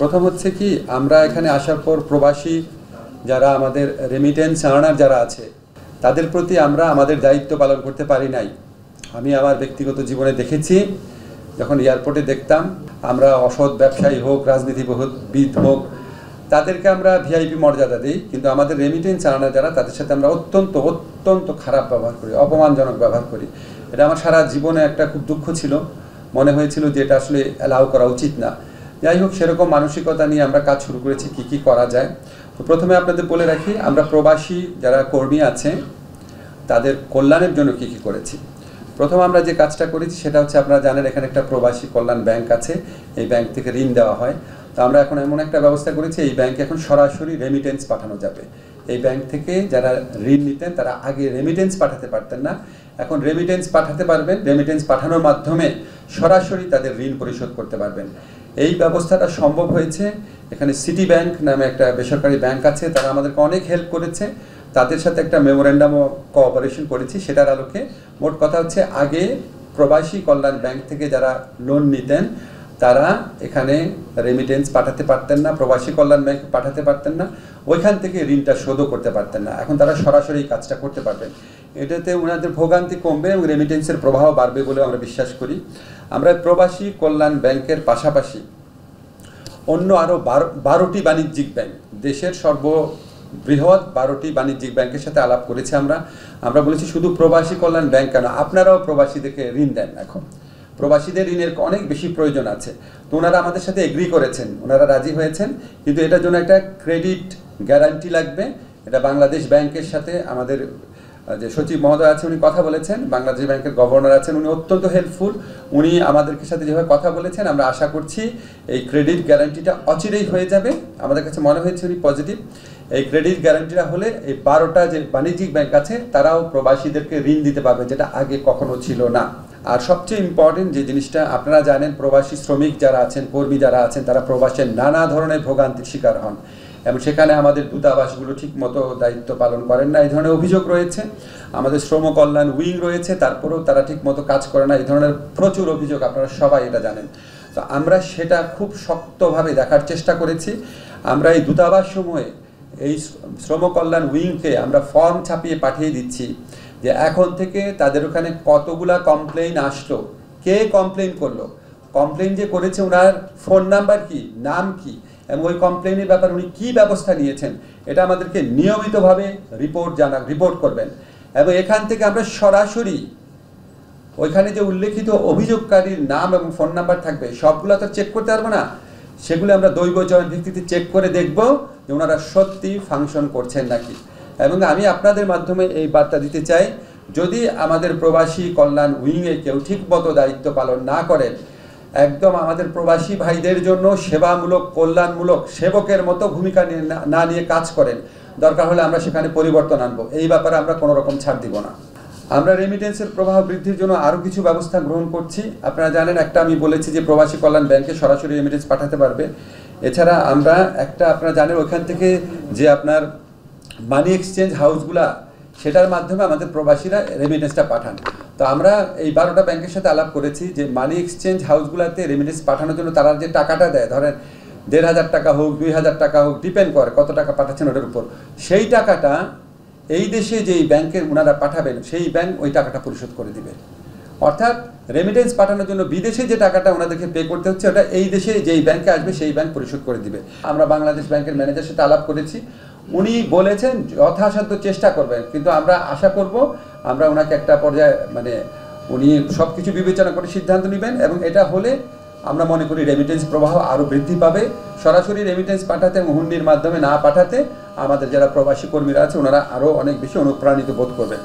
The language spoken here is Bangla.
প্রথম হচ্ছে কি আমরা এখানে আসার পর প্রবাসী যারা আমাদের রেমিটেন্স আর্নার যারা আছে তাদের প্রতি আমরা আমাদের দায়িত্ব পালন করতে পারি নাই। আমি আমার ব্যক্তিগত জীবনে দেখেছি, যখন এয়ারপোর্টে দেখতাম আমরা অসৎ ব্যবসায়ী হোক, রাজনীতিবিদ হোক, তাদেরকে আমরা ভিআইপি মর্যাদা দিই, কিন্তু আমাদের রেমিটেন্স আর্নার যারা তাদের সাথে আমরা অত্যন্ত খারাপ ব্যবহার করি, অপমানজনক ব্যবহার করি। এটা আমার সারা জীবনে একটা খুব দুঃখ ছিল, মনে হয়েছিল যে এটা আসলে অ্যালাউ করা উচিত না। যাই হোক, সেরকম মানসিকতা নিয়ে আমরা কাজ শুরু করেছি কি করা যায়। তো প্রথমে আপনাদের বলে রাখি, আমরা প্রবাসী যারা কর্মী আছে তাদের কল্যাণের জন্য কি করেছি। প্রথম আমরা যে কাজটা করেছি সেটা হচ্ছে, আপনারা জানেন এখানে একটা প্রবাসী কল্যাণ ব্যাংক আছে, এই ব্যাংক থেকে ঋণ দেওয়া হয়। তো আমরা এখন এমন একটা ব্যবস্থা করেছি, এই ব্যাংকে এখন সরাসরি রেমিটেন্স পাঠানো যাবে। এই ব্যাংক থেকে যারা ঋণ নিতেন তারা আগে রেমিটেন্স পাঠাতে পারতেন না, এখন রেমিটেন্স পাঠাতে পারবেন। রেমিটেন্স পাঠানোর মাধ্যমে সরাসরি তাদের ঋণ পরিশোধ করতে পারবেন। এই ব্যবস্থাটা সম্ভব হয়েছে। এখানে সিটি ব্যাংক নামে একটা বেসরকারি ব্যাংক আছে, তারা আমাদেরকে অনেক হেল্প করেছে। তাদের সাথে একটা মেমোরেন্ডাম অফ কোঅপারেশন করেছি, সেটার আলোকে মোট কথা হচ্ছে, আগে প্রবাসী কল্যাণ ব্যাংক থেকে যারা লোন নিতেন তারা এখানে রেমিটেন্স পাঠাতে পারতেন না, প্রবাসী কল্যাণ ব্যাংকে পাঠাতে পারতেন না, ওইখান থেকে ঋণটা শোধও করতে পারতেন না। এখন তারা সরাসরি এই কাজটা করতে পারবেন। এটাতে ওনাদের ভোগান্তি কমবে এবং রেমিটেন্সের প্রবাহ বাড়বে বলে আমরা বিশ্বাস করি। আমরা প্রবাসী কল্যাণ ব্যাংকের পাশাপাশি অন্য আরও 12টি বাণিজ্যিক ব্যাংক, দেশের সর্ববৃহৎ 12টি বাণিজ্যিক ব্যাংকের সাথে আলাপ করেছি। আমরা বলেছি শুধু প্রবাসী কল্যাণ ব্যাংক কেন, আপনারাও প্রবাসীদেরকে ঋণ দেন। এখন প্রবাসীদের ঋণের অনেক বেশি প্রয়োজন আছে, তো ওনারা আমাদের সাথে এগ্রি করেছেন, ওনারা রাজি হয়েছেন, কিন্তু এটার জন্য একটা ক্রেডিট গ্যারান্টি লাগবে। এটা বাংলাদেশ ব্যাংকের সাথে আমাদের যে সচিব মহোদয় আছে উনি কথা বলেছেন, বাংলাদেশ ব্যাংকের গভর্নর আছেন, উনি অত্যন্ত হেল্পফুল। উনি আমাদেরকে সাথে যেভাবে কথা বলেছেন, আমরা আশা করছি এই ক্রেডিট গ্যারান্টিটা অচিরেই হয়ে যাবে। আমাদের কাছে মনে হয়েছে উনি পজিটিভ। এই ক্রেডিট গ্যারান্টিটা হলে এই 12টা যে বাণিজ্যিক ব্যাংক আছে তারাও প্রবাসীদেরকে ঋণ দিতে পারবে, যেটা আগে কখনো ছিল না। আর সবচেয়ে ইম্পর্টেন্ট যে জিনিসটা, আপনারা জানেন প্রবাসী শ্রমিক যারা আছেন, কর্মী যারা আছেন, তারা প্রবাসের নানা ধরনের ভোগান্তির শিকার হন এবং সেখানে আমাদের দূতাবাসগুলো ঠিকমতো দায়িত্ব পালন করেন না, এই ধরনের অভিযোগ রয়েছে। আমাদের শ্রম কল্যাণ উইং রয়েছে, তারপরেও তারা ঠিকমতো কাজ করে না, এই ধরনের প্রচুর অভিযোগ, আপনারা সবাই এটা জানেন। তো আমরা সেটা খুব শক্তভাবে দেখার চেষ্টা করেছি। আমরা এই দূতাবাস সমূহে এই শ্রম কল্যাণ উইংকে আমরা ফর্ম ছাপিয়ে পাঠিয়ে দিচ্ছি যে এখন থেকে তাদের ওখানে কতগুলা কমপ্লেইন আসলো, কে কমপ্লেইন করলো, কমপ্লেইন যে করেছে ওনার ফোন নাম্বার কি, নাম কি, এবং ওই কমপ্লেইনের ব্যাপারে উনি কী ব্যবস্থা নিয়েছেন, এটা আমাদেরকে নিয়মিতভাবে রিপোর্ট করবেন। এবং এখান থেকে আমরা সরাসরি ওইখানে যে উল্লেখিত অভিযোগকারীর নাম এবং ফোন নাম্বার থাকবে, সবগুলো তো চেক করতে পারবো না, সেগুলো আমরা দৈব চয়ন ভিত্তিতে চেক করে দেখব যে ওনারা সত্যি ফাংশন করছেন নাকি। এবং আমি আপনাদের মাধ্যমে এই বার্তা দিতে চাই, যদি আমাদের প্রবাসী কল্যাণ উইংয়ে কেউ ঠিকমতো দায়িত্ব পালন না করেন, একদম আমাদের প্রবাসী ভাইদের জন্য সেবামূলক, কল্যাণমূলক সেবকের মতো ভূমিকা না নিয়ে কাজ করেন, দরকার হলে আমরা সেখানে পরিবর্তন আনবো। এই ব্যাপারে আমরা কোনো রকম ছাড় দিব না। আমরা রেমিটেন্সের প্রবাহ বৃদ্ধির জন্য আরও কিছু ব্যবস্থা গ্রহণ করছি। আপনারা জানেন, একটা আমি বলেছি যে প্রবাসী কল্যাণ ব্যাংকে সরাসরি রেমিটেন্স পাঠাতে পারবে। এছাড়া আমরা আপনারা জানেন ওইখান থেকে যে আপনার মানি এক্সচেঞ্জ হাউসগুলা, সেটার মাধ্যমে আমাদের প্রবাসীরা রেমিটেন্সটা পাঠান। তো আমরা এই 12টা ব্যাংকের সাথে আলাপ করেছি যে মানি এক্সচেঞ্জ হাউসগুলোতে রেমিটেন্স পাঠানোর জন্য তারা যে টাকাটা দেয়, ধরেন 1500 টাকা হোক, 2000 টাকা হোক, ডিপেন্ড করে কত টাকা পাঠাচ্ছেন ওটার উপর, সেই টাকাটা এই দেশে যেই ব্যাংকের ওনারা পাঠাবেন সেই ব্যাংক ওই টাকাটা পরিশোধ করে দিবে। অর্থাৎ রেমিটেন্স পাঠানোর জন্য বিদেশে যে টাকাটা ওনাদেরকে পে করতে হচ্ছে, ওটা এই দেশে যেই ব্যাংকে আসবে সেই ব্যাংক পরিশোধ করে দিবে। আমরা বাংলাদেশ ব্যাংকের ম্যানেজারের সাথে আলাপ করেছি, উনি বলেছেন যথাসাধ্য চেষ্টা করবেন, কিন্তু আমরা আশা করব আমরা ওনাকে একটা পর্যায়ে উনি সব কিছু বিবেচনা করে সিদ্ধান্ত নেবেন, এবং এটা হলে আমরা মনে করি রেমিটেন্স প্রবাহ আরও বৃদ্ধি পাবে। সরাসরি রেমিটেন্স পাঠাতে এবং হুন্ডির মাধ্যমে না পাঠাতে আমাদের যারা প্রবাসী কর্মীরা আছে ওনারা আরও অনেক বেশি অনুপ্রাণিত বোধ করবেন।